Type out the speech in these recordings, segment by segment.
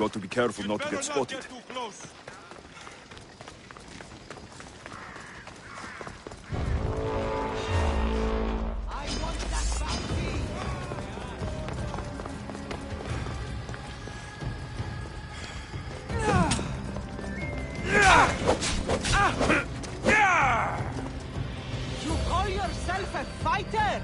Got to be careful not to get spotted. You call yourself a fighter?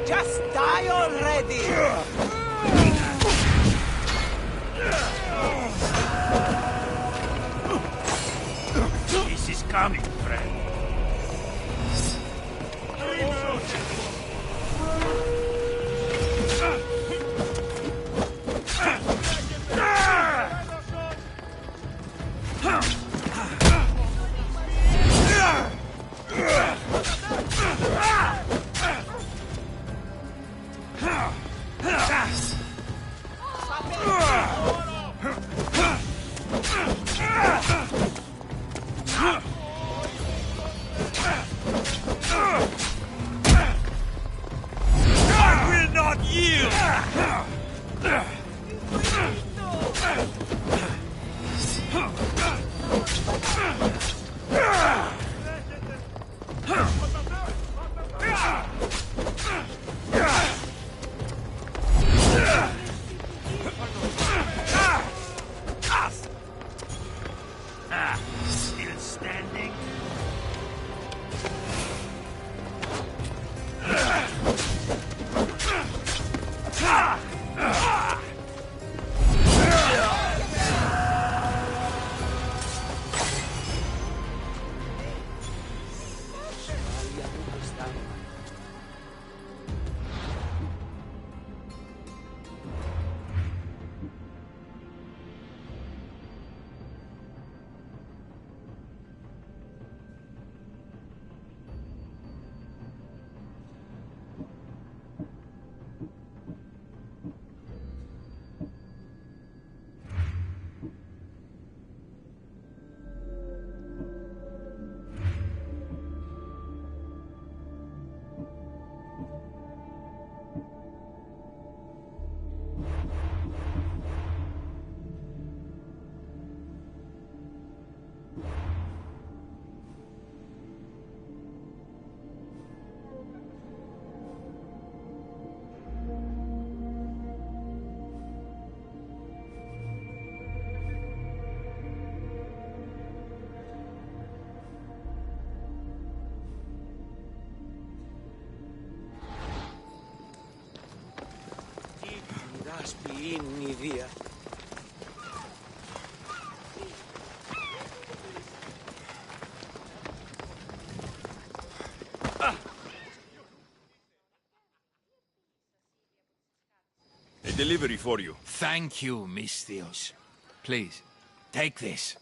Just die already! This is coming, friend. Still standing? γίνει βία. A delivery for you. Thank you, Misthios. Please, take this.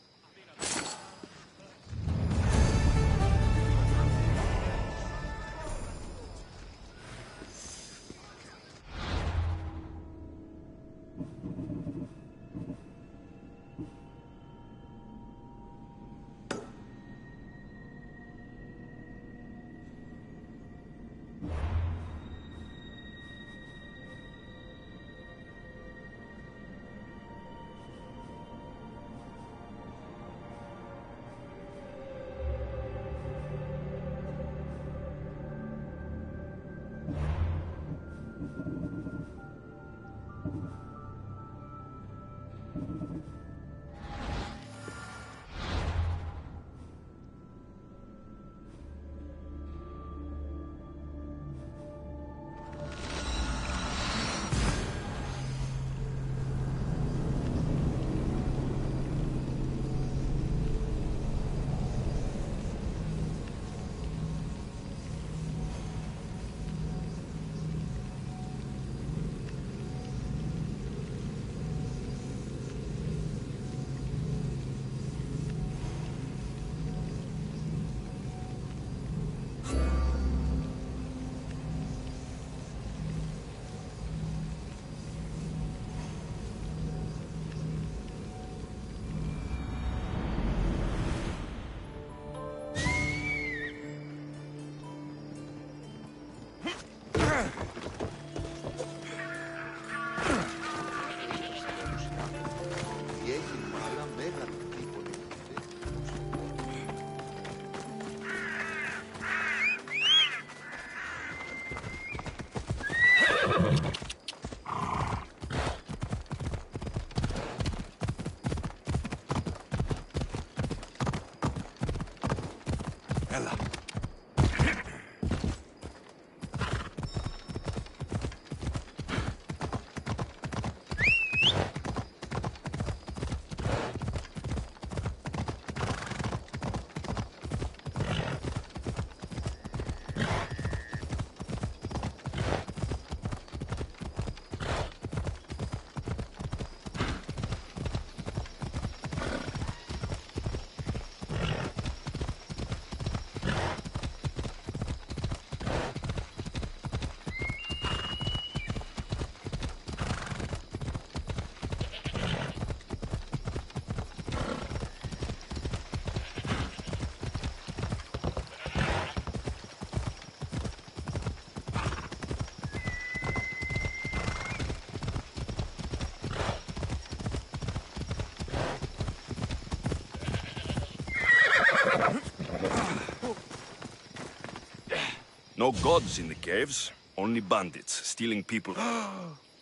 No gods in the caves, only bandits stealing people.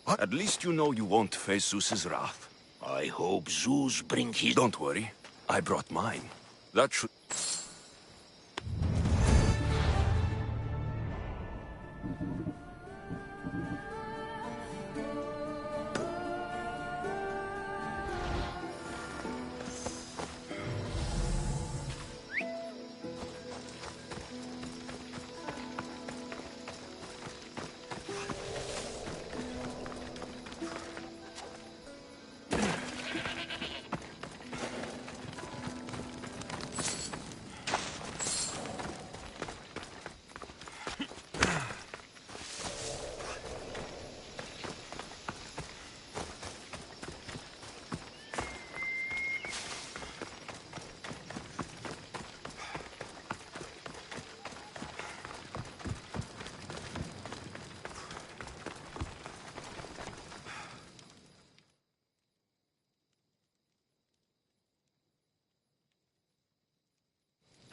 At least you know you won't face Zeus's wrath. I hope Zeus bring his... Don't worry, I brought mine. That should...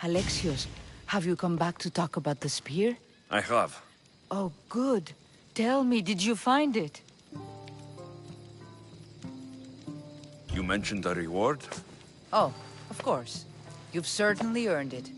Alexios, have you come back to talk about the spear? I have. Oh, good. Tell me, did you find it? You mentioned a reward? Oh, of course. You've certainly earned it.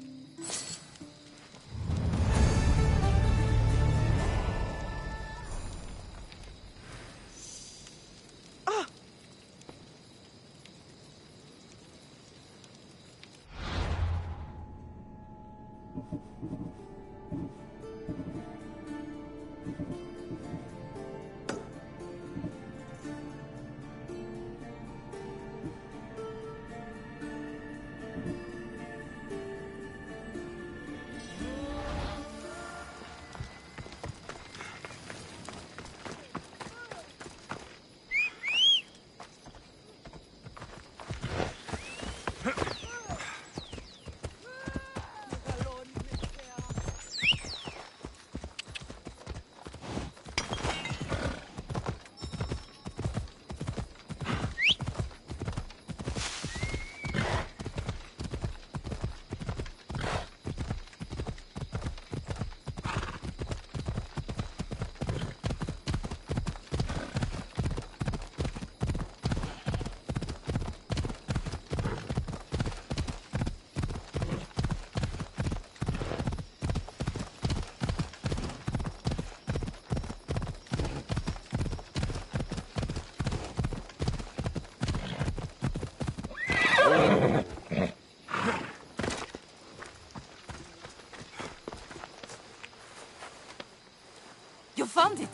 You found it!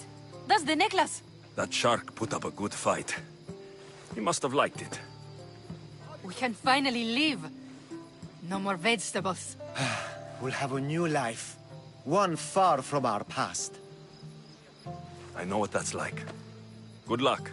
That's the necklace! That shark put up a good fight. He must have liked it. We can finally leave. No more vegetables. We'll have a new life. One far from our past. I know what that's like. Good luck.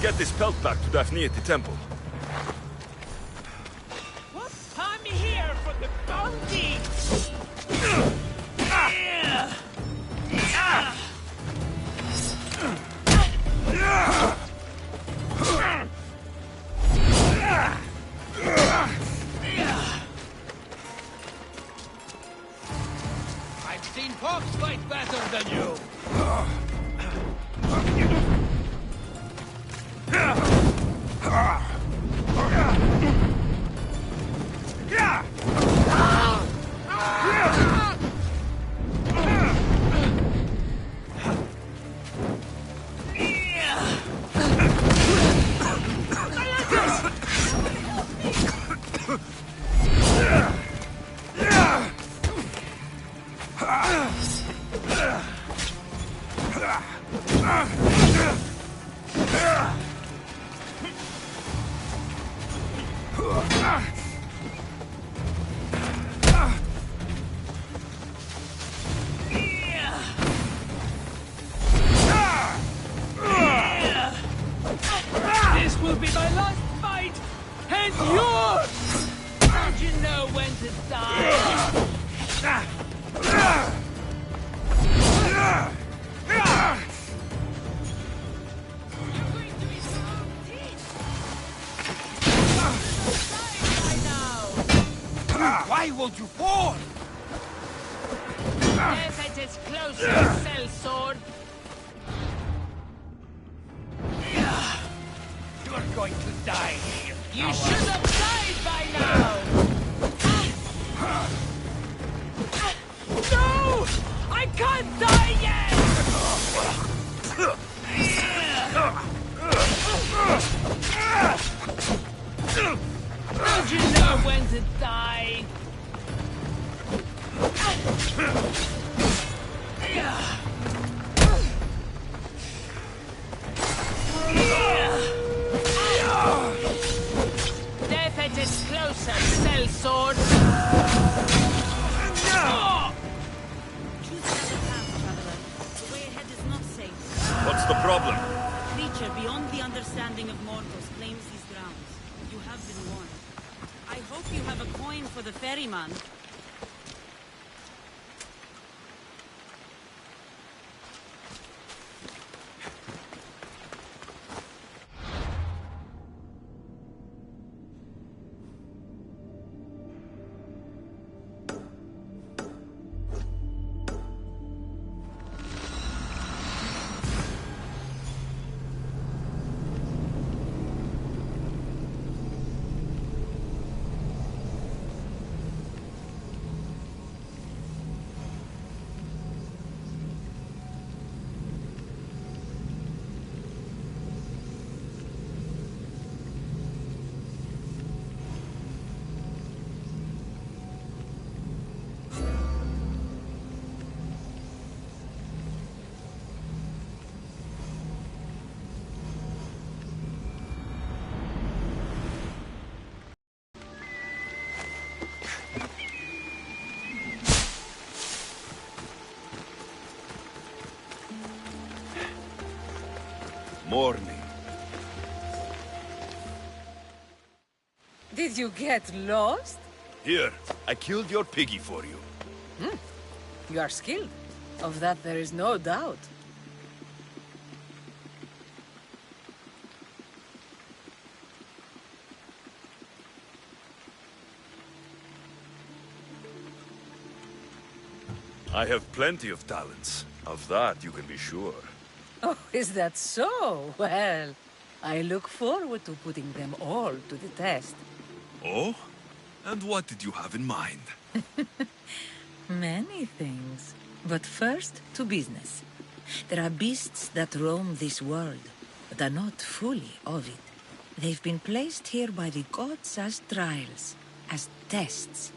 get this pelt back to Daphne at the temple. What? I'm here for the bounty! I've seen Fox fight better than you. This will be my last fight! And yours! Don't you know when to die? Why won't you fall? Death is closer, cell sword. You're going to die here. You should have died by now! No! I can't die yet! Don't you know when to die? Death is closer, cell sword. Choose another path, traveler. The way ahead is not safe. What's the problem? A creature beyond the understanding of mortals claims these grounds. You have been warned. I hope you have a coin for the ferryman. Morning. Did you get lost? Here, I killed your piggy for you. You are skilled. Of that there is no doubt. I have plenty of talents. Of that you can be sure. Oh, is that so? Well, I look forward to putting them all to the test. Oh? And what did you have in mind? Many things. But first, to business. There are beasts that roam this world, but are not fully of it. They've been placed here by the gods as trials, as tests.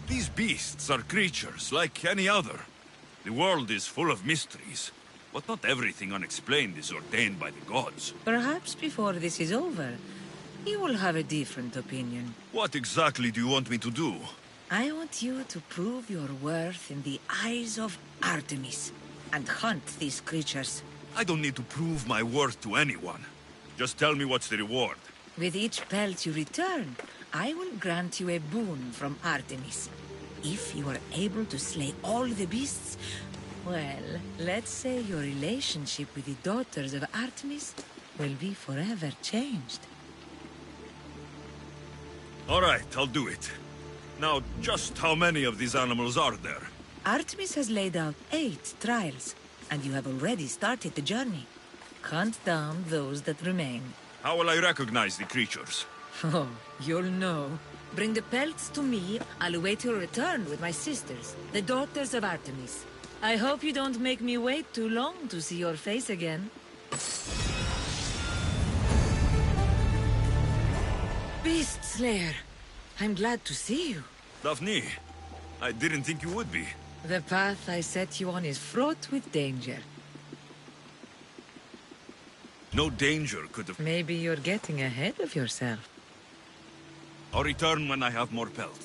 These beasts are creatures like any other. The world is full of mysteries, but not everything unexplained is ordained by the gods. Perhaps before this is over, you will have a different opinion. What exactly do you want me to do? I want you to prove your worth in the eyes of Artemis, and hunt these creatures. I don't need to prove my worth to anyone. Just tell me what's the reward. With each pelt you return, I will grant you a boon from Artemis. If you are able to slay all the beasts, well, let's say your relationship with the daughters of Artemis will be forever changed. All right, I'll do it. Now, just how many of these animals are there? Artemis has laid out 8 trials, and you have already started the journey. Hunt down those that remain. How will I recognize the creatures? Oh, you'll know. Bring the pelts to me. I'll await your return with my sisters, the daughters of Artemis. I hope you don't make me wait too long to see your face again. Beast Slayer, I'm glad to see you. Daphne, I didn't think you would be. The path I set you on is fraught with danger. No danger could have... Maybe you're getting ahead of yourself. I'll return when I have more pelt.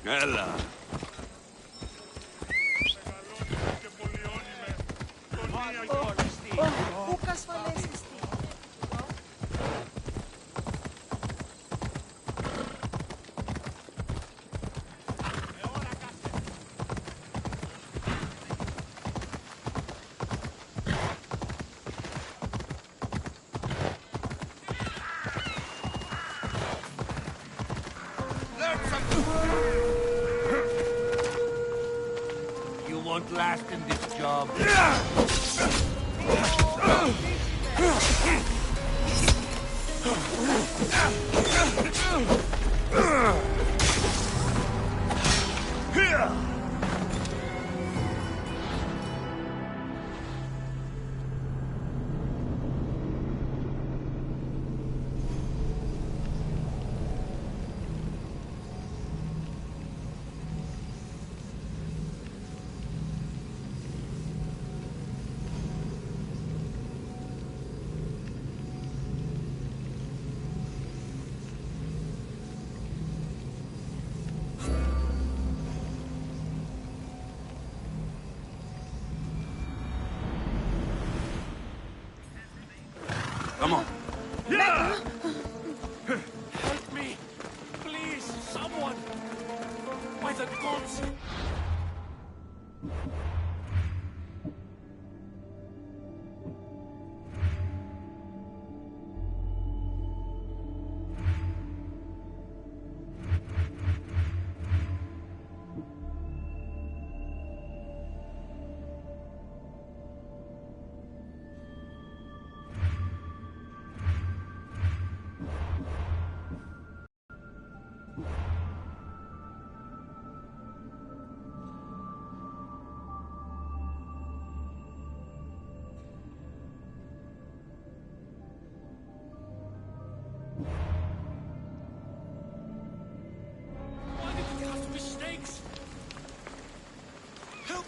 Έλα. Won't last in this job.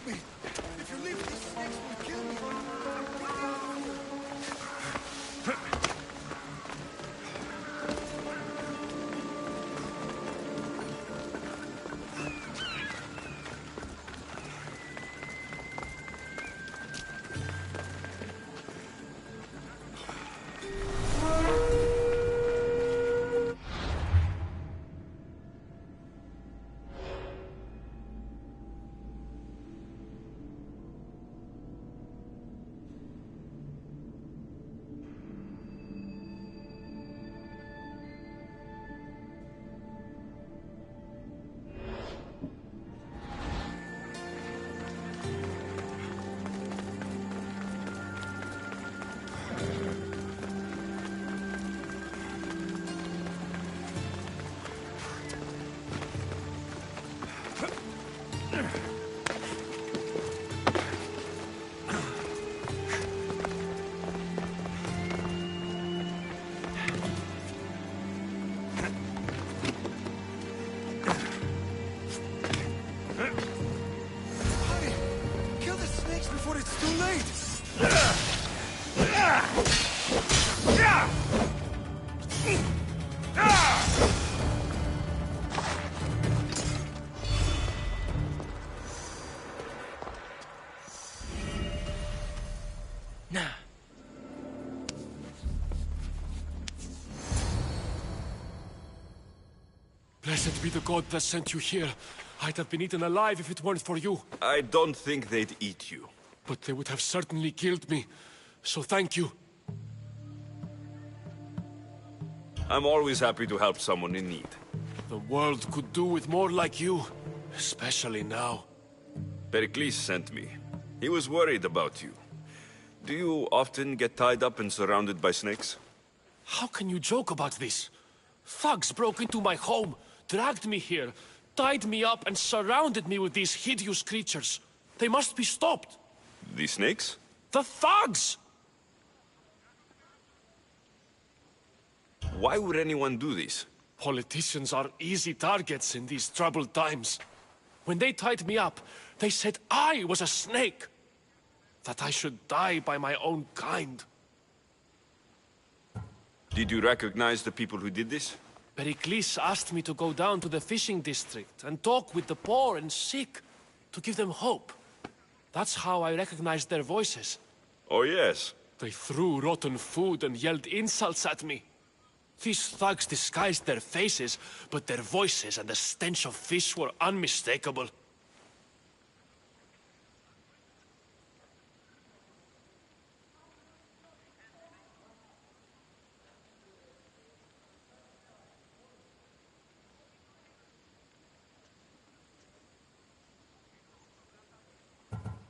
me! If you leave, these snakes will kill me! Before it's too late! Blessed be the god that sent you here. I'd have been eaten alive if it weren't for you. I don't think they'd eat you. But they would have certainly killed me. So thank you. I'm always happy to help someone in need. The world could do with more like you. Especially now. Pericles sent me. He was worried about you. Do you often get tied up and surrounded by snakes? How can you joke about this? Thugs broke into my home, dragged me here, tied me up and surrounded me with these hideous creatures. They must be stopped. The snakes? The thugs! Why would anyone do this? Politicians are easy targets in these troubled times. When they tied me up, they said I was a snake. That I should die by my own kind. Did you recognize the people who did this? Pericles asked me to go down to the fishing district and talk with the poor and sick, to give them hope. That's how I recognized their voices. Oh, yes. They threw rotten food and yelled insults at me. These thugs disguised their faces, but their voices and the stench of fish were unmistakable.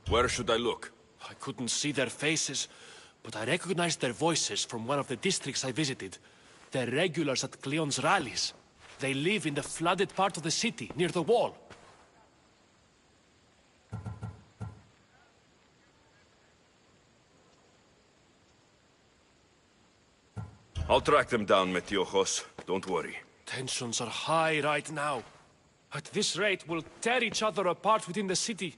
Where should I look? I couldn't see their faces, but I recognized their voices from one of the districts I visited. They're regulars at Cleon's rallies. They live in the flooded part of the city, near the wall. I'll track them down, Metiojos. Don't worry. Tensions are high right now. At this rate, we'll tear each other apart within the city.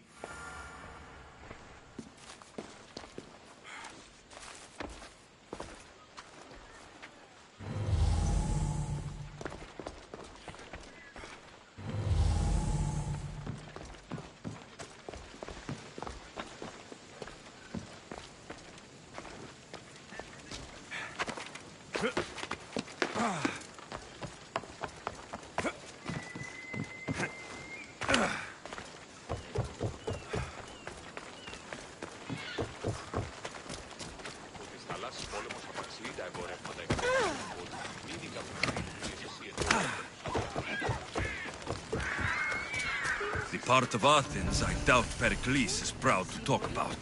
The part of Athens I doubt Pericles is proud to talk about.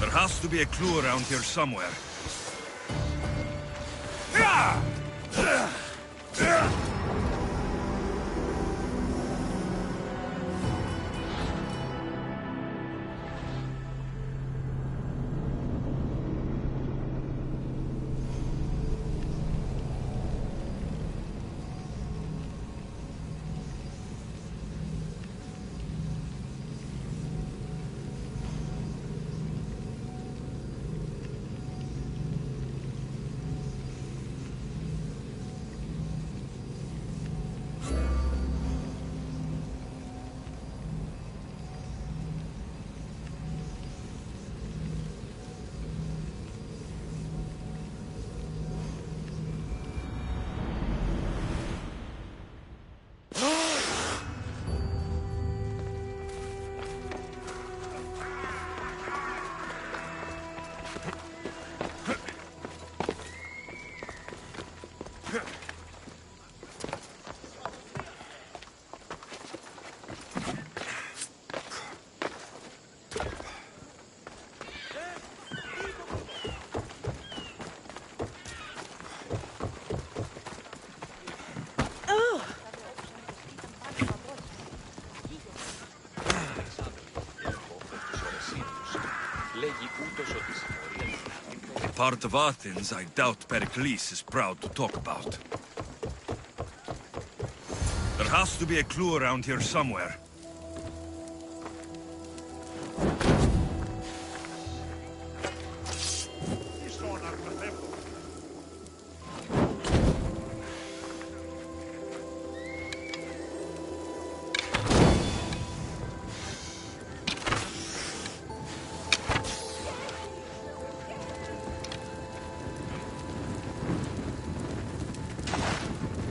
There has to be a clue around here somewhere. part of Athens I doubt Pericles is proud to talk about. There has to be a clue around here somewhere.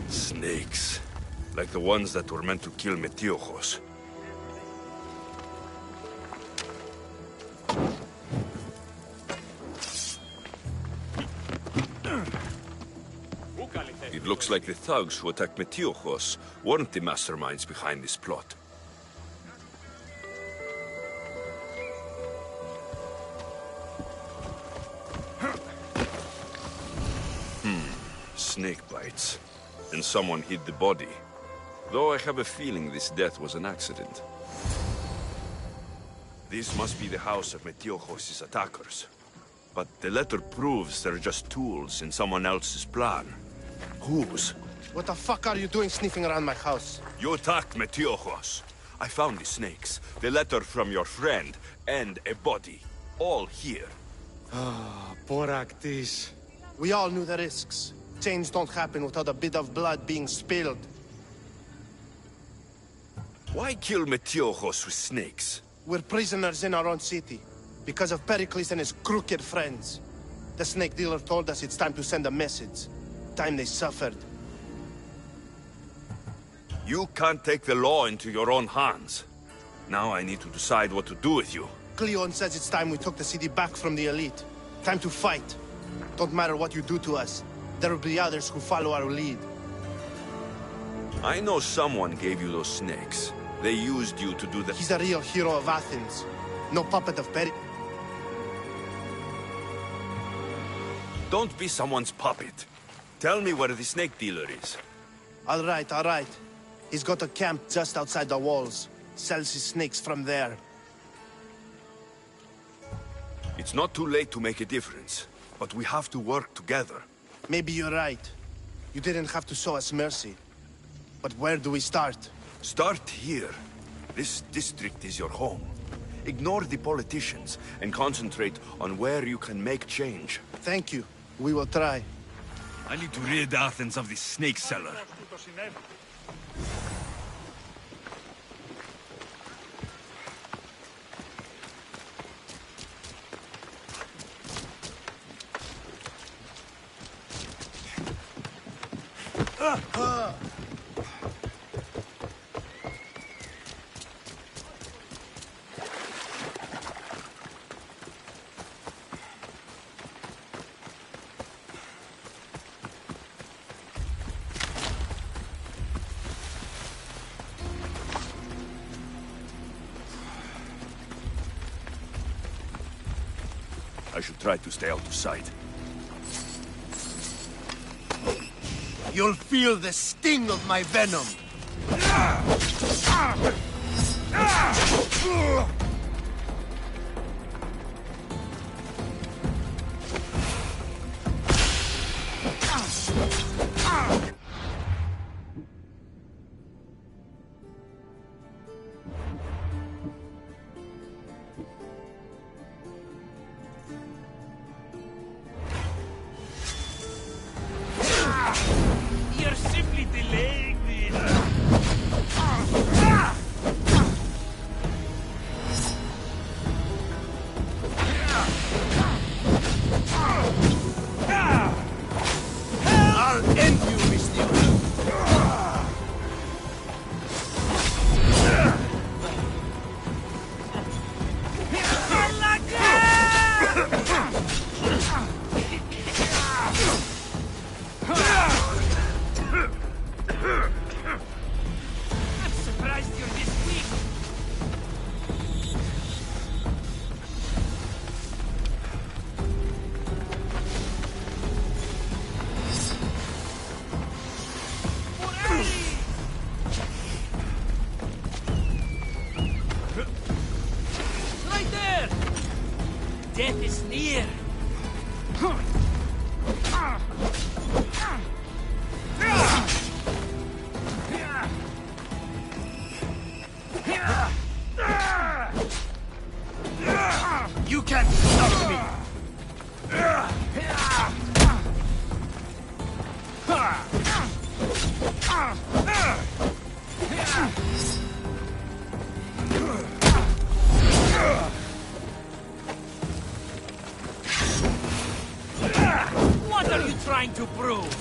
Snakes. Like the ones that were meant to kill Metiochos. It looks like the thugs who attacked Metiochos weren't the masterminds behind this plot. Snake bites. And someone hid the body. Though I have a feeling this death was an accident. This must be the house of Metiochos' attackers. But the letter proves they're just tools in someone else's plan. Whose? What the fuck are you doing sniffing around my house? You attacked Metiochos. I found the snakes, the letter from your friend, and a body. All here. Boraktis. We all knew the risks. Change don't happen without a bit of blood being spilled. Why kill Metiochos with snakes? We're prisoners in our own city, because of Pericles and his crooked friends. The snake dealer told us it's time to send a message. Time they suffered. You can't take the law into your own hands. Now I need to decide what to do with you. Cleon says it's time we took the city back from the elite. Time to fight. Don't matter what you do to us. There will be others who follow our lead. I know someone gave you those snakes. They used you to do the... He's a real hero of Athens. No puppet of Pericles. Don't be someone's puppet. Tell me where the snake dealer is. All right. He's got a camp just outside the walls. Sells his snakes from there. It's not too late to make a difference, but we have to work together. Maybe you're right. You didn't have to show us mercy. But where do we start? Start here. This district is your home. Ignore the politicians and concentrate on where you can make change. Thank you. We will try. I need to rid Athens of this snake seller. I should try to stay out of sight. You'll feel the sting of my venom. You're simply delaying this. I'll end you, Misty. What are you trying to prove?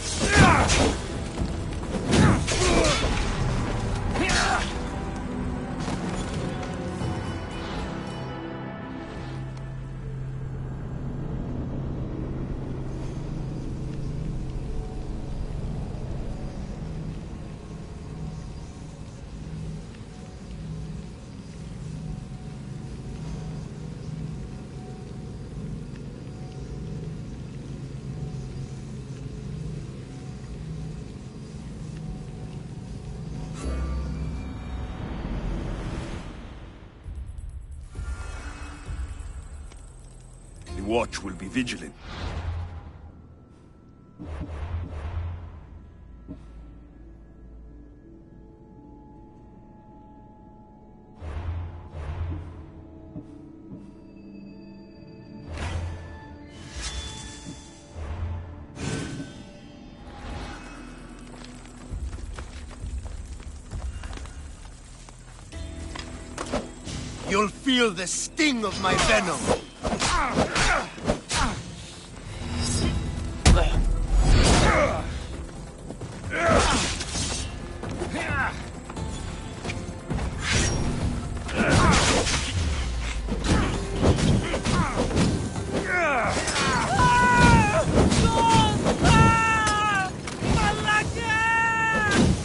The watch will be vigilant. You'll feel the sting of my venom.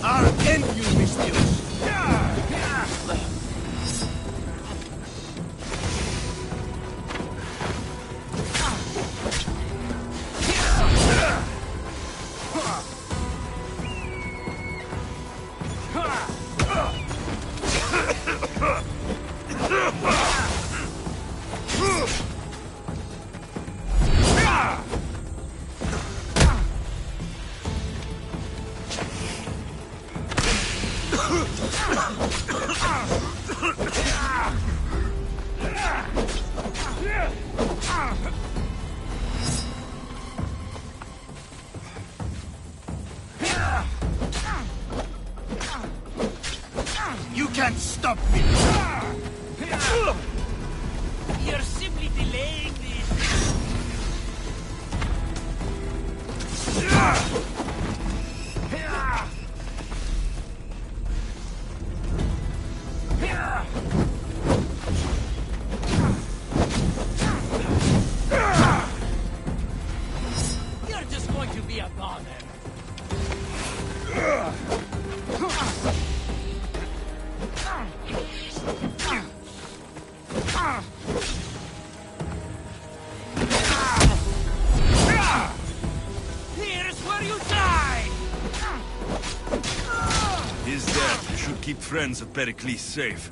I'll end you, Mistios. You can't stop me! You're simply delaying this. You're just going to be a bother. Here's where you die! His death should keep friends of Pericles safe.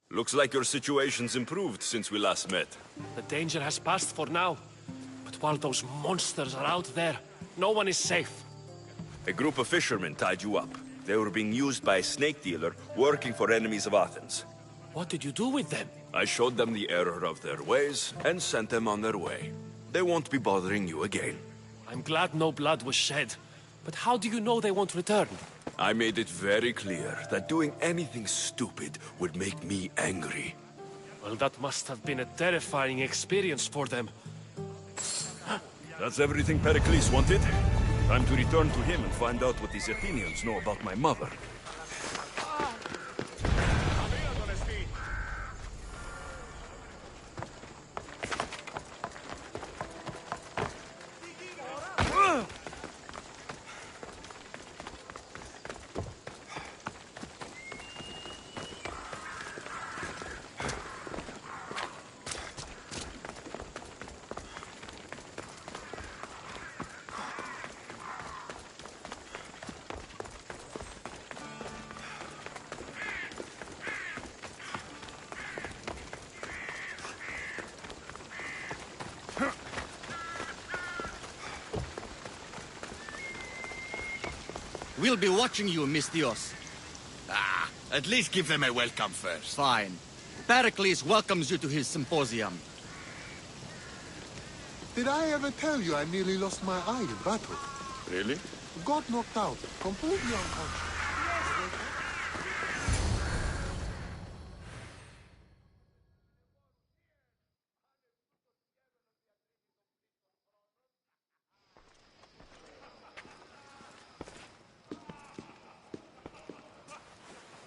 Looks like your situation's improved since we last met. The danger has passed for now. But while those monsters are out there, no one is safe. A group of fishermen tied you up. They were being used by a snake dealer working for enemies of Athens. What did you do with them? I showed them the error of their ways and sent them on their way. They won't be bothering you again. I'm glad no blood was shed. But how do you know they won't return? I made it very clear that doing anything stupid would make me angry. Well, that must have been a terrifying experience for them. That's everything Pericles wanted. Time to return to him and find out what these Athenians know about my mother. We'll be watching you, Mistios. Ah, at least give them a welcome first. Fine. Pericles welcomes you to his symposium. Did I ever tell you I nearly lost my eye in battle? Really? Got knocked out, completely unconscious.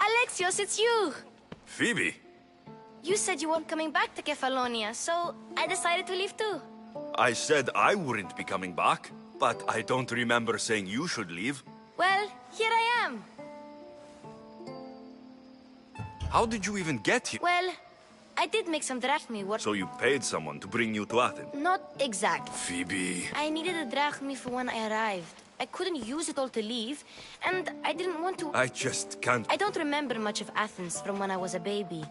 Alexios, it's you! Phoebe? You said you weren't coming back to Kefalonia, so I decided to leave too. I said I wouldn't be coming back, but I don't remember saying you should leave. Well, here I am. How did you even get here? Well, I did make some drachmi work. So you paid someone to bring you to Athens? Not exactly. Phoebe... I needed a drachmi for when I arrived. I couldn't use it all to leave, and I didn't want to... I just can't... I don't remember much of Athens from when I was a baby.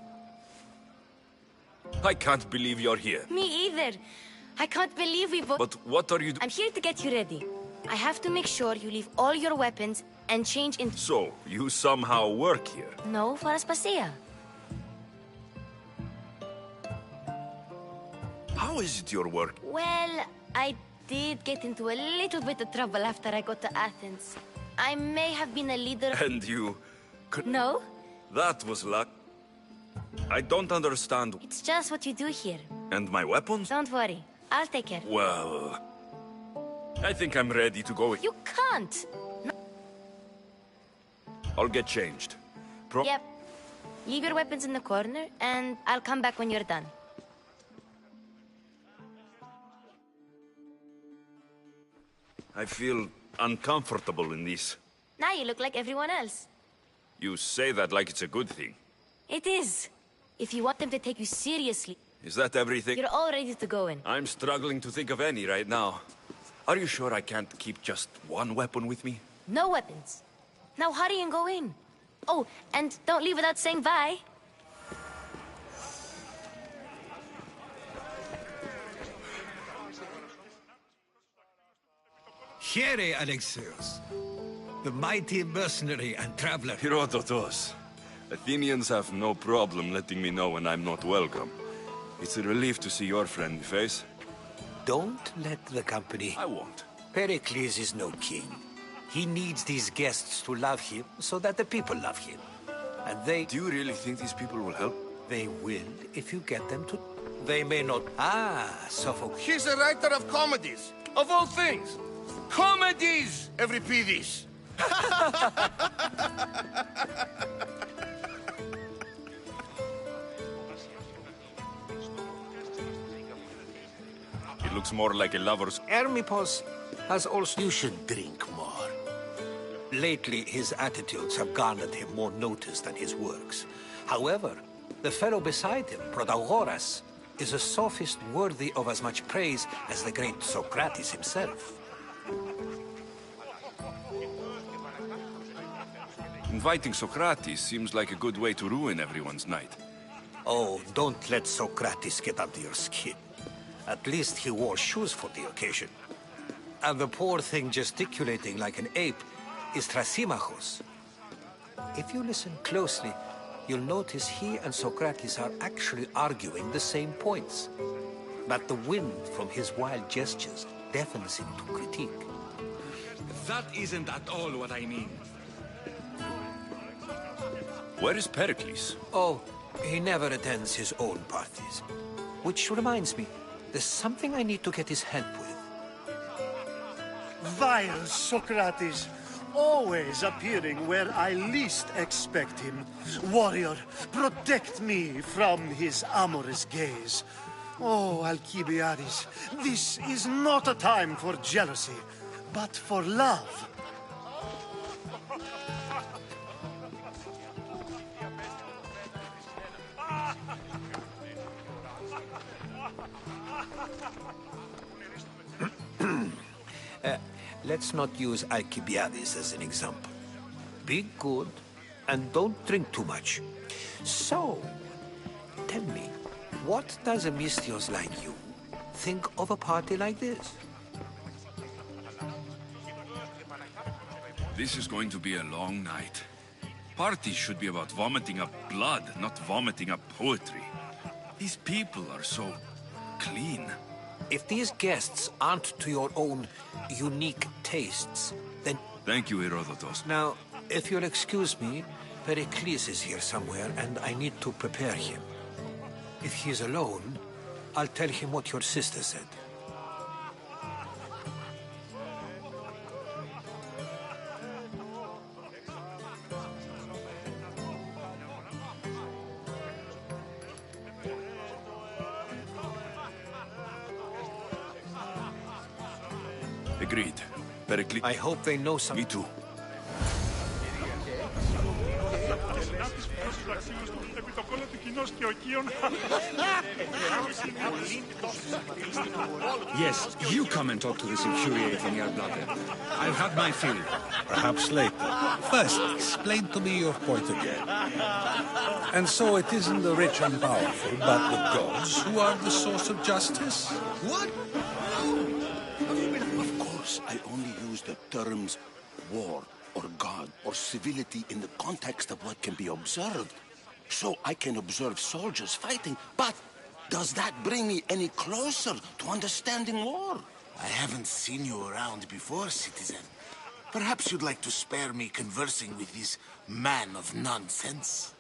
I can't believe you're here. Me either. I can't believe we both... But what are you I'm here to get you ready. I have to make sure you leave all your weapons and change into... So, you somehow work here? No, for Aspasia. How is it your work? Well, I did get into a little bit of trouble after I got to Athens. I may have been a leader... And you... No? That was luck. I don't understand. It's just what you do here. And my weapons? Don't worry. I'll take care. Well... I think I'm ready to go. You can't! No. I'll get changed. Yep. Leave your weapons in the corner, and I'll come back when you're done. I feel uncomfortable in this. Now you look like everyone else. You say that like it's a good thing. It is. If you want them to take you seriously... Is that everything? You're all ready to go in. I'm struggling to think of any right now. Are you sure I can't keep just one weapon with me? No weapons. Now hurry and go in. Oh, and don't leave without saying bye. Here, Alexios, the mighty mercenary and traveler. Herodotus. Athenians have no problem letting me know when I'm not welcome. It's a relief to see your friendly face. Don't let the company... I won't. Pericles is no king. He needs these guests to love him so that the people love him. And they... Do you really think these people will help? They will if you get them to... They may not... Ah, Sophocles. He's a writer of comedies. Of all things. Comedies! Euripides. It looks more like a lover's... Hermippos has also... You should drink more. Lately, his attitudes have garnered him more notice than his works. However, the fellow beside him, Protagoras, is a sophist worthy of as much praise as the great Socrates himself. Inviting Socrates seems like a good way to ruin everyone's night. Oh, don't let Socrates get under your skin. At least he wore shoes for the occasion. And the poor thing gesticulating like an ape is Thrasymachos. If you listen closely, you'll notice he and Socrates are actually arguing the same points. But the wind from his wild gestures deafens him to critique. That isn't at all what I mean. Where is Pericles? Oh, he never attends his own parties. Which reminds me, there's something I need to get his help with. Vile Socrates, always appearing where I least expect him. Warrior, protect me from his amorous gaze. Oh, Alcibiades, this is not a time for jealousy, but for love. Let's not use Alcibiades as an example. Be good, and don't drink too much. So, tell me, what does a Misthios like you think of a party like this? This is going to be a long night. Parties should be about vomiting up blood, not vomiting up poetry. These people are so clean. If these guests aren't to your own unique tastes, then... Thank you, Herodotus. Now, if you'll excuse me, Pericles is here somewhere, and I need to prepare him. If he's alone, I'll tell him what your sister said. Agreed. Pericles... I hope they know something. Me too. Yes, you come and talk to this infuriating brother. I've had my fill. Perhaps later. First, explain to me your point again. And so it isn't the rich and powerful, but the gods who are the source of justice? What? Of course, I only use the terms war, or god, or civility in the context of what can be observed. So I can observe soldiers fighting, but does that bring me any closer to understanding war? I haven't seen you around before, citizen. Perhaps you'd like to spare me conversing with this man of nonsense?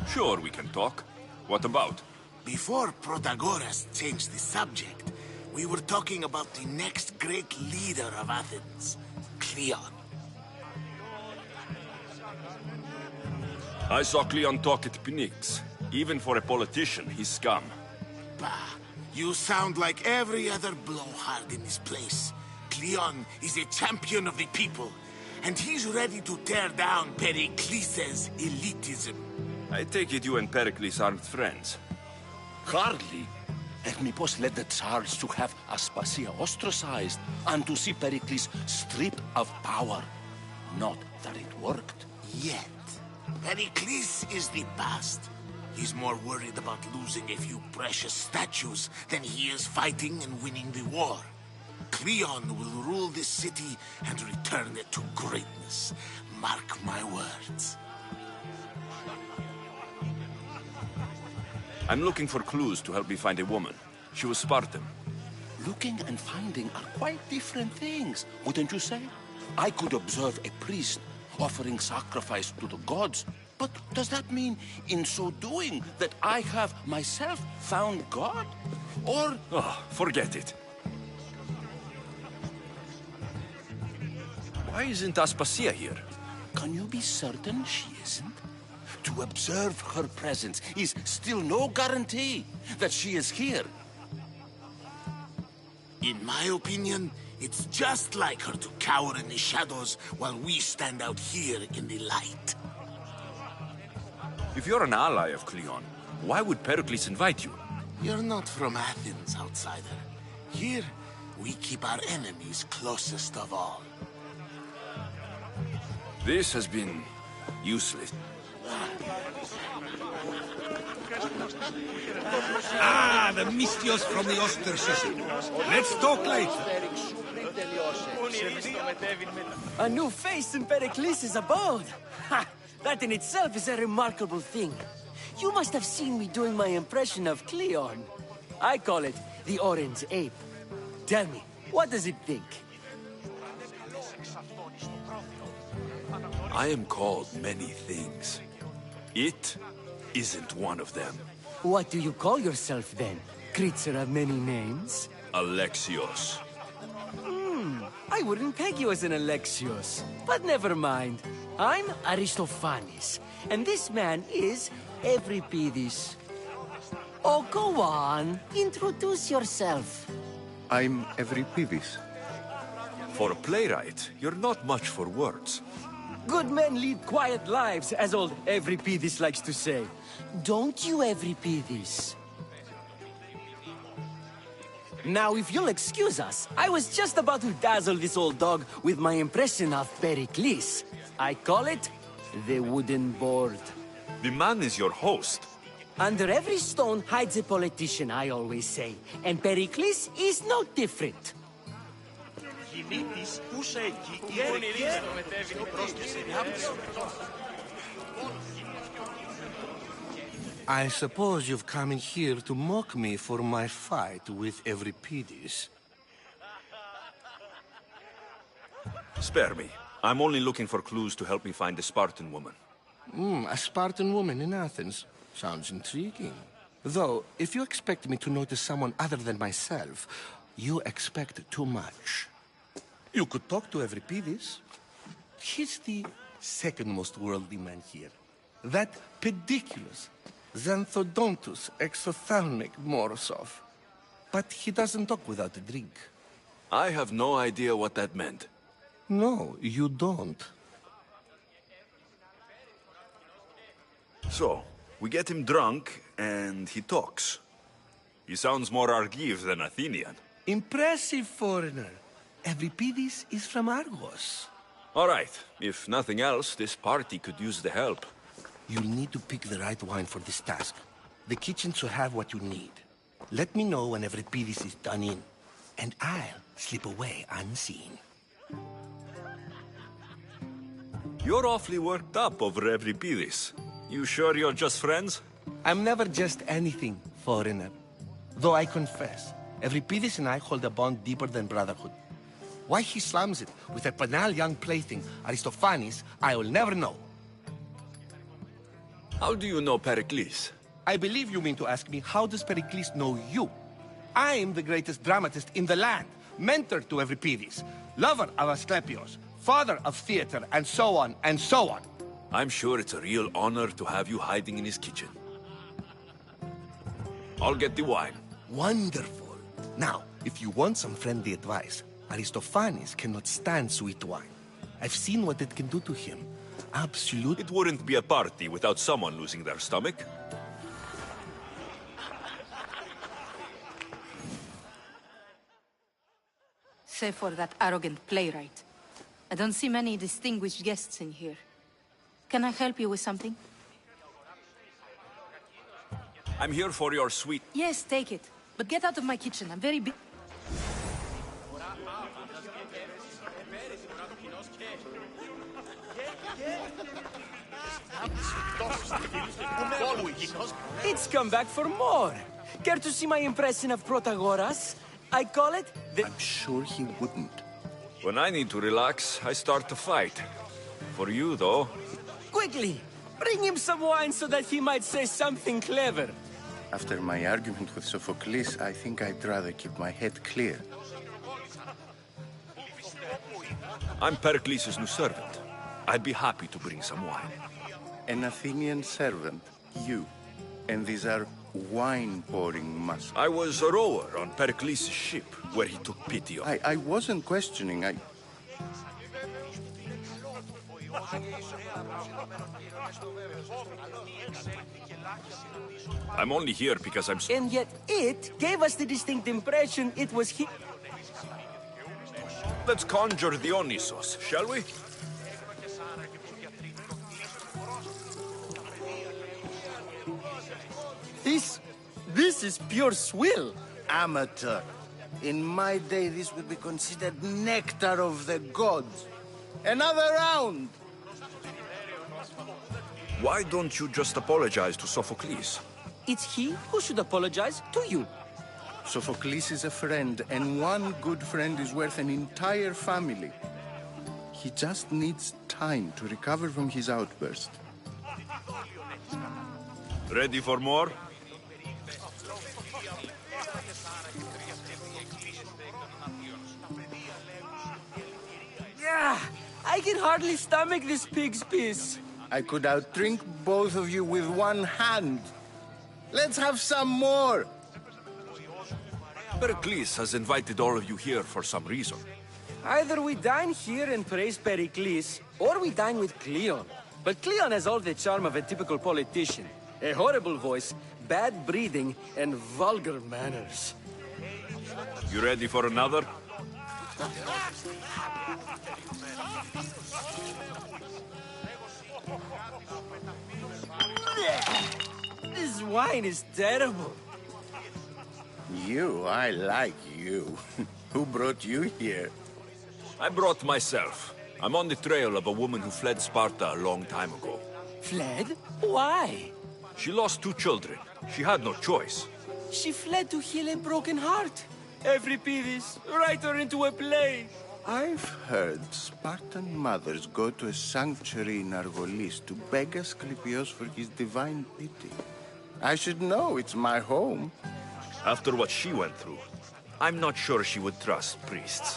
Sure, we can talk. What about? Before Protagoras changed the subject, we were talking about the next great leader of Athens, Cleon. I saw Cleon talk at Pnyx. Even for a politician, he's scum. Bah, you sound like every other blowhard in this place. Cleon is a champion of the people, and he's ready to tear down Pericles' elitism. I take it you and Pericles aren't friends. Hardly. Hermippos led the Tsars to have Aspasia ostracized and to see Pericles stripped of power. Not that it worked. Yet. Pericles is the past. He's more worried about losing a few precious statues than he is fighting and winning the war. Cleon will rule this city and return it to greatness. Mark my words. I'm looking for clues to help me find a woman. She was Spartan. Looking and finding are quite different things, wouldn't you say? I could observe a priest offering sacrifice to the gods, but does that mean, in so doing, that I have myself found God? Or... Oh, forget it. Why isn't Aspasia here? Can you be certain she isn't? To observe her presence is still no guarantee that she is here. In my opinion, it's just like her to cower in the shadows while we stand out here in the light. If you're an ally of Cleon, why would Pericles invite you? You're not from Athens, outsider. Here, we keep our enemies closest of all. This has been useless. Ah, the Misthios from the ostracism. Let's talk later. A new face in Pericles' abode. Ha! That in itself is a remarkable thing. You must have seen me doing my impression of Cleon. I call it the Orange Ape. Tell me, what does it think? I am called many things. It isn't one of them. What do you call yourself then? Creature of many names? Alexios. I wouldn't peg you as an Alexios. But never mind. I'm Aristophanes, and this man is Euripides. Oh, go on. Introduce yourself. I'm Euripides. For a playwright, you're not much for words. Good men lead quiet lives, as old Euripides likes to say. Don't you, Euripides? Now, if you'll excuse us, I was just about to dazzle this old dog with my impression of Pericles. I call it the wooden board. The man is your host. Under every stone hides a politician, I always say. And Pericles is no different. I suppose you've come in here to mock me for my fight with Euripides. Spare me. I'm only looking for clues to help me find a Spartan woman. A Spartan woman in Athens. Sounds intriguing. Though, if you expect me to notice someone other than myself, you expect too much. You could talk to Euripides. He's the second most worldly man here. That pediculous, xanthodontus exophthalmic Morosov. But he doesn't talk without a drink. I have no idea what that meant. No, you don't. So, we get him drunk, and he talks. He sounds more Argive than Athenian. Impressive, foreigner. Euripides is from Argos. All right. If nothing else, this party could use the help. You'll need to pick the right wine for this task. The kitchen should have what you need. Let me know when Euripides is done in, and I'll slip away unseen. You're awfully worked up over Euripides. You sure you're just friends? I'm never just anything, foreigner. Though I confess, Euripides and I hold a bond deeper than brotherhood. Why he slams it with a banal young plaything, Aristophanes, I will never know. How do you know Pericles? I believe you mean to ask me, how does Pericles know you? I'm the greatest dramatist in the land, mentor to Euripides, lover of Asclepios, father of theater, and so on, and so on. I'm sure it's a real honor to have you hiding in his kitchen. I'll get the wine. Wonderful. Now, if you want some friendly advice, Aristophanes cannot stand sweet wine. I've seen what it can do to him. Absolute. It wouldn't be a party without someone losing their stomach. Save for that arrogant playwright. I don't see many distinguished guests in here. Can I help you with something? I'm here for your sweet... Yes, take it. But get out of my kitchen. I'm very busy. It's come back for more. Care to see my impression of Protagoras? I call it the... I'm sure he wouldn't. When I need to relax, I start to fight. For you, though... Quickly! Bring him some wine so that he might say something clever. After my argument with Sophocles, I think I'd rather keep my head clear. I'm Pericles' new servant. I'd be happy to bring some wine. An Athenian servant, you. And these are wine-pouring muscles. I was a rower on Pericles' ship, where he took pity on. I wasn't questioning, I'm only here because I'm... And yet it gave us the distinct impression it was he... Let's conjure Dionysos, shall we? This is pure swill. Amateur. In my day, this would be considered nectar of the gods. Another round! Why don't you just apologize to Sophocles? It's he who should apologize to you. Sophocles is a friend, and one good friend is worth an entire family. He just needs time to recover from his outburst. Ready for more? can hardly stomach this pig's piss. I could outdrink both of you with one hand. Let's have some more. Pericles has invited all of you here for some reason. Either we dine here and praise Pericles, or we dine with Cleon. But Cleon has all the charm of a typical politician. A horrible voice, bad breeding, and vulgar manners. You ready for another? This wine is terrible. I like you. Who brought you here? I brought myself. I'm on the trail of a woman who fled Sparta a long time ago. Fled? Why? She lost 2 children. She had no choice. She fled to heal a broken heart. Euripides, write her into a play. I've heard Spartan mothers go to a sanctuary in Argolis to beg Asclepios for his divine pity. I should know, it's my home. After what she went through, I'm not sure she would trust priests.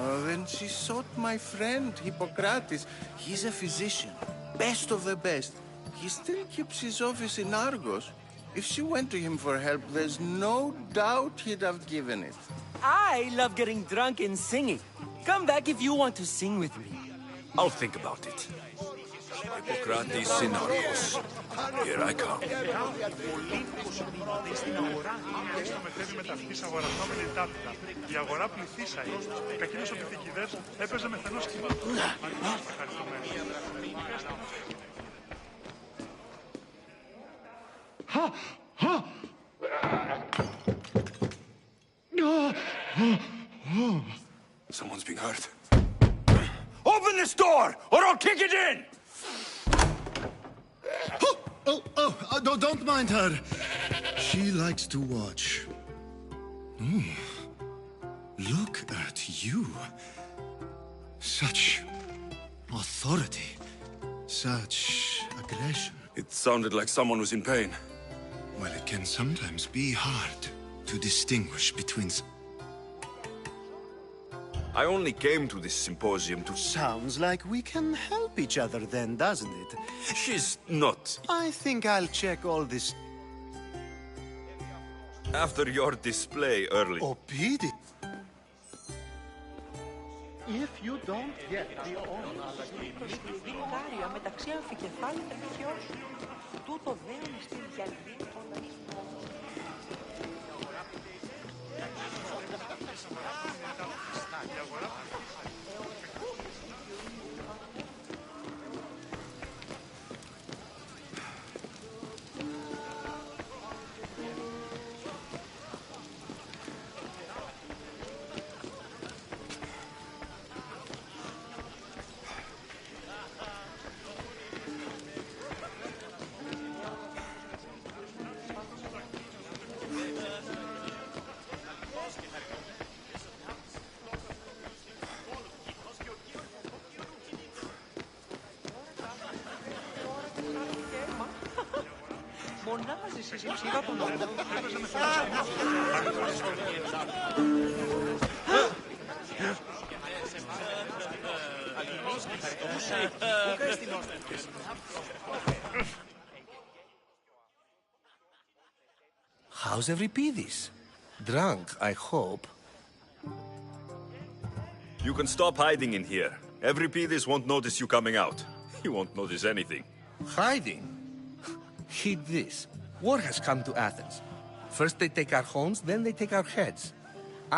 Oh, then she sought my friend, Hippocrates. He's a physician, best of the best. He still keeps his office in Argos. If she went to him for help, there's no doubt he'd have given it. I love getting drunk and singing. Come back if you want to sing with me. I'll think about it. Hippocrates in Argos. Here I come. Η αγορά πληθύσαει. Κακίνος ο πυθικηδές έπαιζε με θενός κοινό. Someone's being hurt. Open this door, or I'll kick it in! Don't mind her. She likes to watch. Look at you. Such authority. Such aggression. It sounded like someone was in pain. Well, it can sometimes be hard to distinguish between... I only came to this symposium to... Sounds like we can help each other then, doesn't it? She's not. I think I'll check all this... After your display earlier... Odyssey. If you don't get the Δικάρια μεταξύ αμφικεφάλου και νυχιώσου. Τούτο δέον στην διαλυμή των Μονάζεις εσύ ψήρα τον όρο. How's Euripides? Drunk, I hope. You can stop hiding in here. Euripides won't notice you coming out. He won't notice anything. Hiding? Heed this. War has come to Athens. First they take our homes, then they take our heads.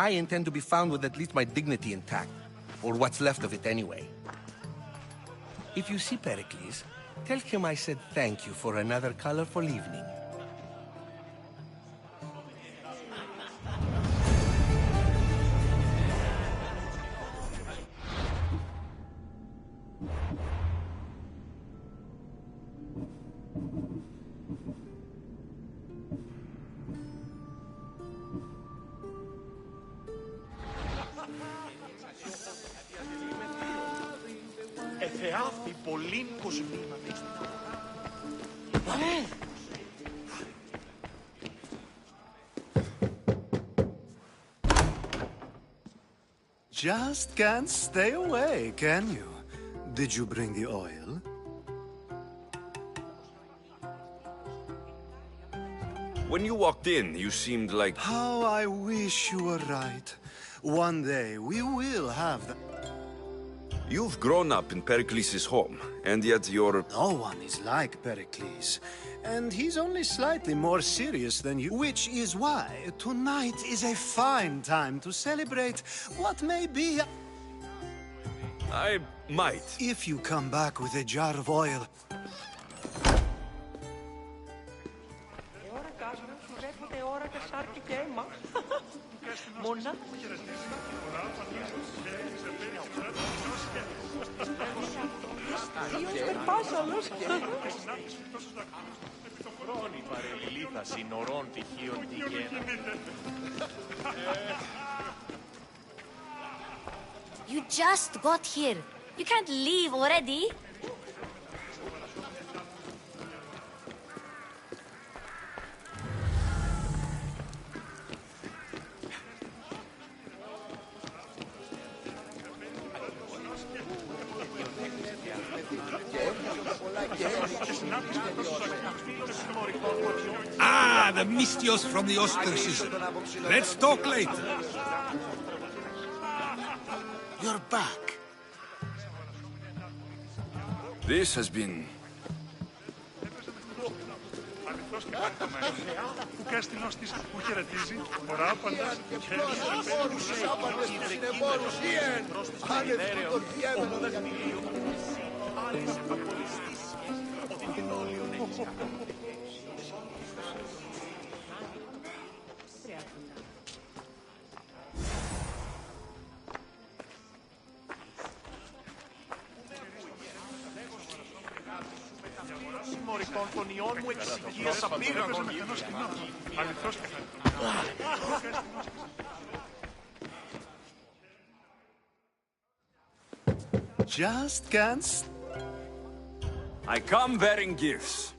I intend to be found with at least my dignity intact. Or what's left of it anyway. If you see Pericles, tell him I said thank you for another colorful evening. Εθεάθη πολλήν κοσμήμα μυστικό. Just can't stay away, can you? Did you bring the oil? When you walked in, you seemed like... How I wish you were right. One day, we will have the... You've grown up in Pericles' home, and yet you're... No one is like Pericles. And he's only slightly more serious than you. Which is why tonight is a fine time to celebrate what may be... I might. If you come back with a jar of oil... You just got here. You can't leave already. Ah, the Mistios from the ostracism. Let's talk later. You're back. This has been... Just can't... I come bearing gifts.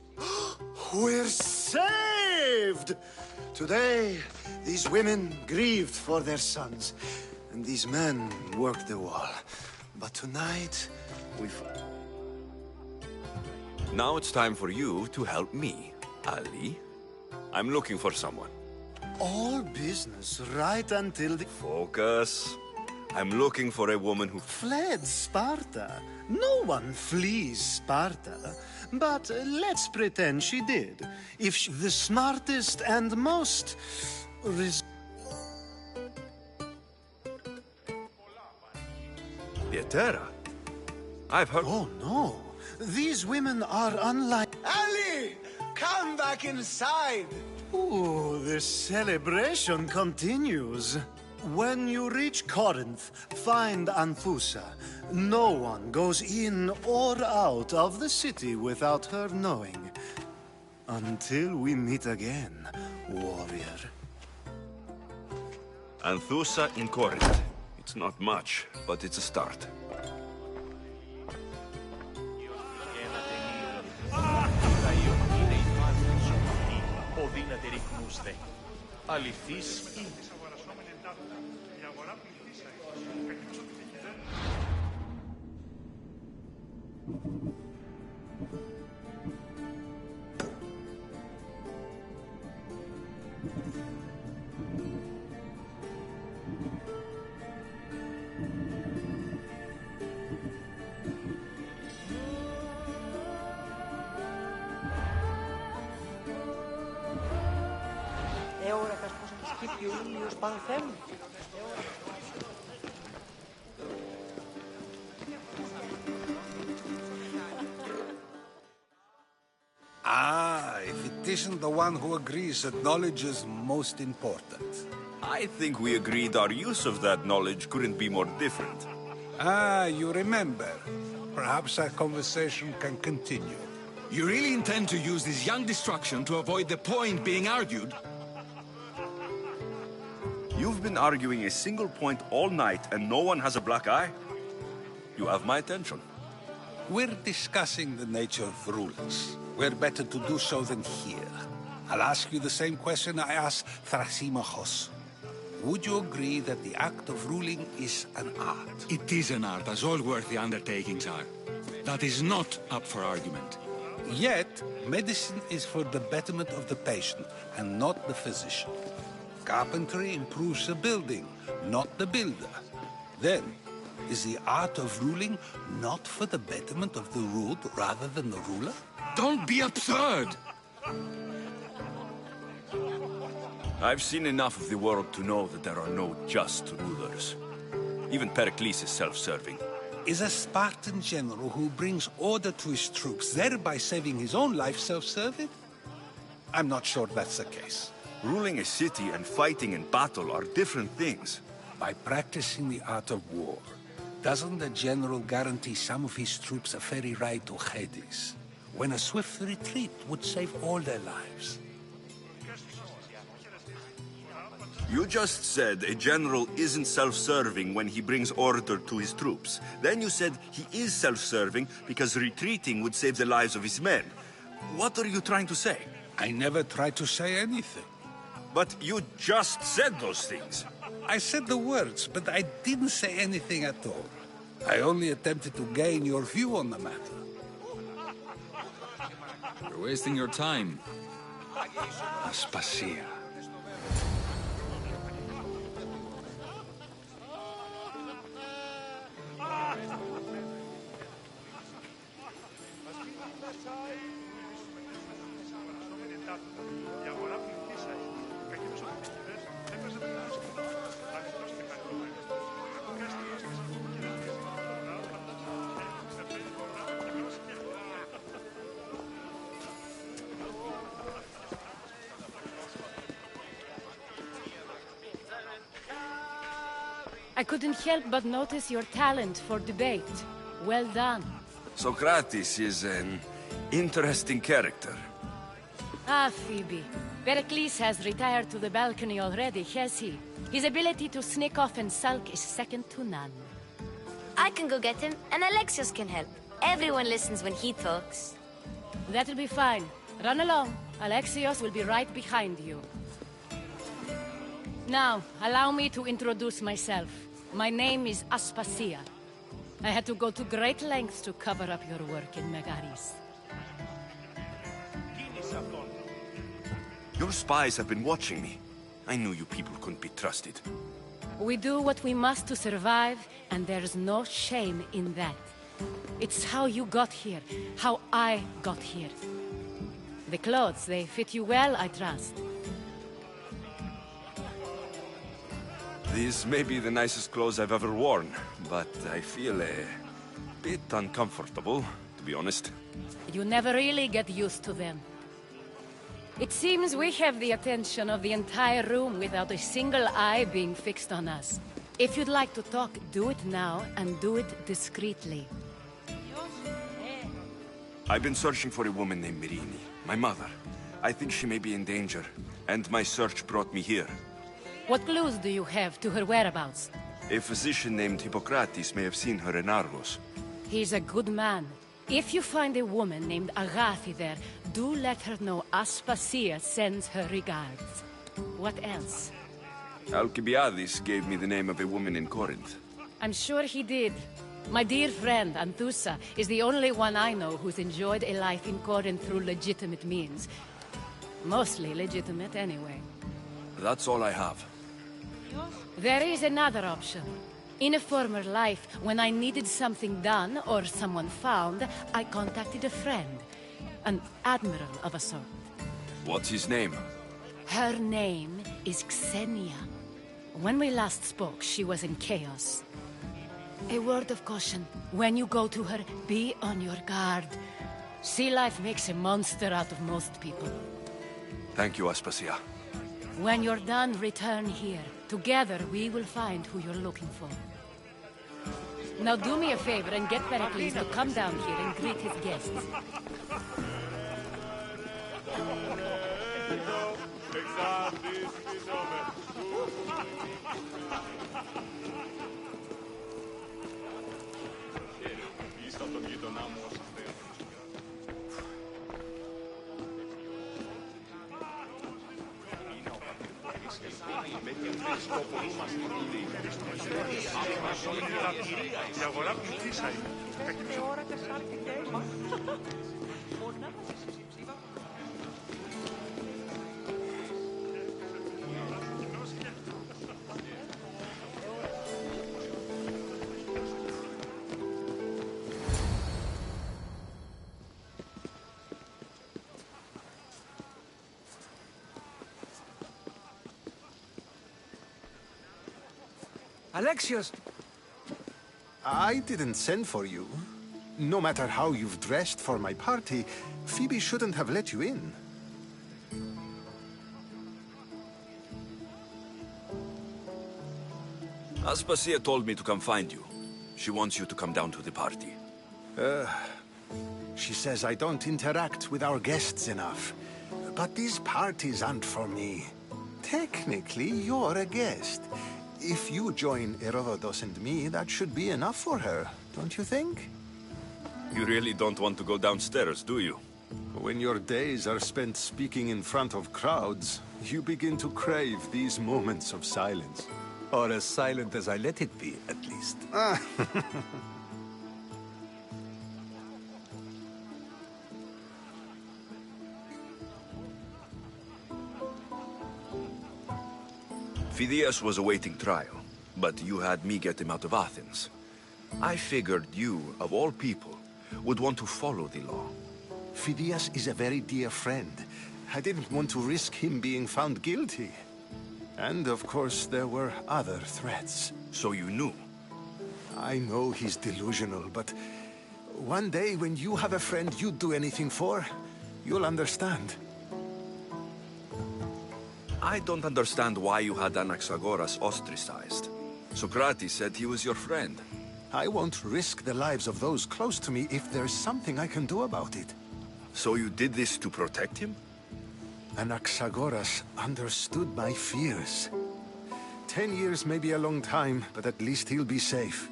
We're saved! Today, these women grieved for their sons, and these men worked the wall. But tonight, we've... Now it's time for you to help me, Ali. I'm looking for someone. All business right until the... Focus. I'm looking for a woman who... fled Sparta. No one flees Sparta. But let's pretend she did. If she... the smartest and most... Pietera. I've heard... Oh, no. These women are unlike... Ali! Come back inside! Ooh, the celebration continues. When you reach Corinth, find Anthusa. No one goes in or out of the city without her knowing. Until we meet again, warrior. Anthusa in Corinth. It's not much, but it's a start. Ah, if it isn't the one who agrees that knowledge is most important. I think we agreed our use of that knowledge couldn't be more different. Ah, you remember. Perhaps our conversation can continue. You really intend to use this young destruction to avoid the point being argued? You've been arguing a single point all night and no one has a black eye? You have my attention. We're discussing the nature of rulers. Where better to do so than here? I'll ask you the same question I asked Thrasymachos. would you agree that the act of ruling is an art? It is an art, as all worthy undertakings are. That is not up for argument. Yet, medicine is for the betterment of the patient, and not the physician. Carpentry improves the building, not the builder. Then, is the art of ruling not for the betterment of the ruled rather than the ruler? Don't be absurd! I've seen enough of the world to know that there are no just rulers. Even Pericles is self-serving. Is a Spartan general who brings order to his troops, thereby saving his own life, self-serving? I'm not sure that's the case. Ruling a city and fighting in battle are different things. By practicing the art of war, doesn't the general guarantee some of his troops a ferry ride to Hades, when a swift retreat would save all their lives? You just said a general isn't self-serving when he brings order to his troops. Then you said he is self-serving because retreating would save the lives of his men. What are you trying to say? I never tried to say anything. But you just said those things. I said the words, but I didn't say anything at all. I only attempted to gain your view on the matter. You're wasting your time. Aspasia. I couldn't help but notice your talent for debate. Well done. Socrates is an interesting character. Ah, Phoebe. Pericles has retired to the balcony already, has he? His ability to sneak off and sulk is second to none. I can go get him, and Alexios can help. Everyone listens when he talks. That'll be fine. Run along. Alexios will be right behind you. Now, allow me to introduce myself. My name is Aspasia. I had to go to great lengths to cover up your work in Megaris. Your spies have been watching me. I knew you people couldn't be trusted. We do what we must to survive, and there's no shame in that. It's how you got here, how I got here. The clothes, they fit you well, I trust. These may be the nicest clothes I've ever worn, but I feel a bit uncomfortable, to be honest. You never really get used to them. It seems we have the attention of the entire room without a single eye being fixed on us. If you'd like to talk, do it now, and do it discreetly. I've been searching for a woman named Mirini, my mother. I think she may be in danger, and my search brought me here. What clues do you have to her whereabouts? A physician named Hippocrates may have seen her in Argos. He's a good man. If you find a woman named Agathi there, do let her know Aspasia sends her regards. What else? Alcibiades gave me the name of a woman in Corinth. I'm sure he did. My dear friend, Anthusa, is the only one I know who's enjoyed a life in Corinth through legitimate means. Mostly legitimate, anyway. That's all I have. There is another option. In a former life, when I needed something done or someone found, I contacted a friend. An admiral of a sort. What's his name? Her name is Xenia. When we last spoke, she was in chaos. A word of caution. When you go to her, be on your guard. Sea life makes a monster out of most people. Thank you, Aspasia. When you're done, return here. Together, we will find who you're looking for. Now do me a favor and get Pericles to come down here and greet his guests. Η αγορά πληθύσα είναι. Alexios! I didn't send for you. No matter how you've dressed for my party, Phoebe shouldn't have let you in. Aspasia told me to come find you. She wants you to come down to the party. She says I don't interact with our guests enough. But these parties aren't for me. Technically, you're a guest. If you join Herodotus and me, that should be enough for her, don't you think? You really don't want to go downstairs, do you? When your days are spent speaking in front of crowds, you begin to crave these moments of silence. Or as silent as I let it be, at least. Phidias was awaiting trial, but you had me get him out of Athens. I figured you, of all people, would want to follow the law. Phidias is a very dear friend. I didn't want to risk him being found guilty. And of course, there were other threats. So you knew? I know he's delusional, but one day when you have a friend you'd do anything for, you'll understand. I don't understand why you had Anaxagoras ostracized. Socrates said he was your friend. I won't risk the lives of those close to me if there's something I can do about it. So you did this to protect him? Anaxagoras understood my fears. 10 years may be a long time, but at least he'll be safe.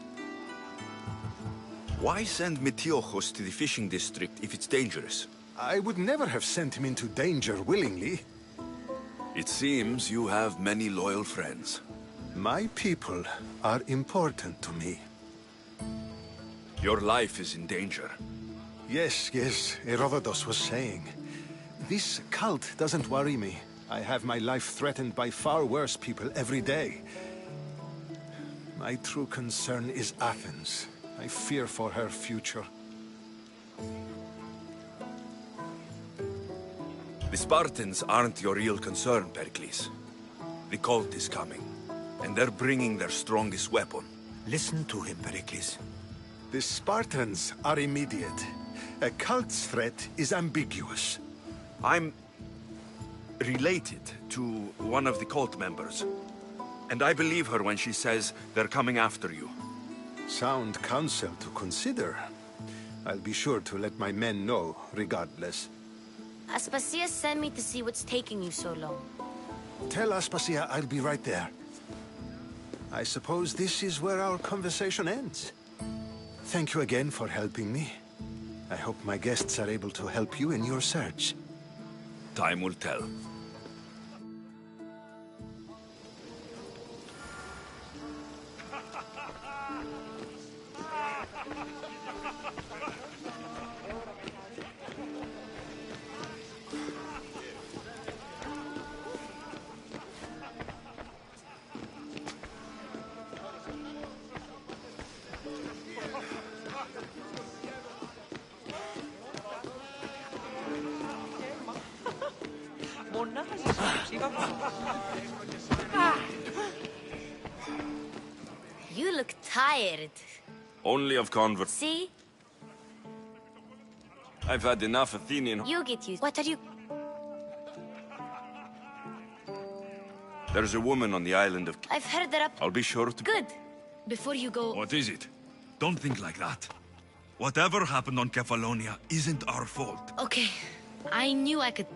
Why send Metiochos to the fishing district if it's dangerous? I would never have sent him into danger willingly. It seems you have many loyal friends. My people are important to me. Your life is in danger. Yes, Herodotus was saying. This cult doesn't worry me. I have my life threatened by far worse people every day. My true concern is Athens. I fear for her future. The Spartans aren't your real concern, Pericles. The cult is coming, and they're bringing their strongest weapon. Listen to him, Pericles. The Spartans are immediate. A cult's threat is ambiguous. I'm related to one of the cult members, and I believe her when she says they're coming after you. Sound counsel to consider. I'll be sure to let my men know, regardless. Aspasia sent me to see what's taking you so long. Tell Aspasia I'll be right there. I suppose this is where our conversation ends. Thank you again for helping me. I hope my guests are able to help you in your search. Time will tell. You look tired. Only of convert. See? I've had enough Athenian. You get used. What are you? There's a woman on the island of... I've heard that up. I'll be sure to... Good. Before you go... What is it? Don't think like that. Whatever happened on Kefalonia isn't our fault. Okay. I knew I could...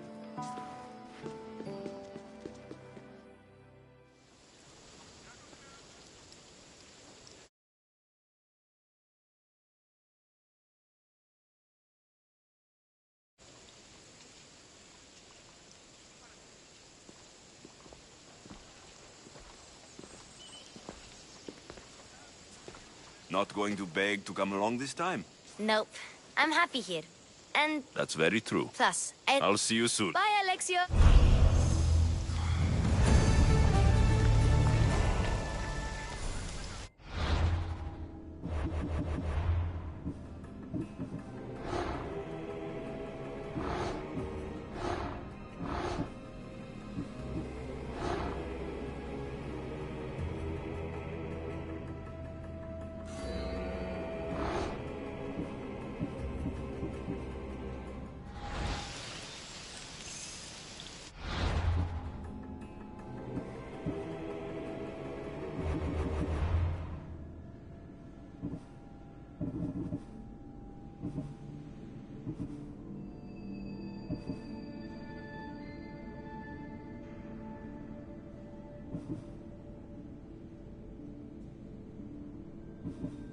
Not going to beg to come along this time? Nope. I'm happy here. And That's very true. plus, I'll see you soon. Bye, Alexio! you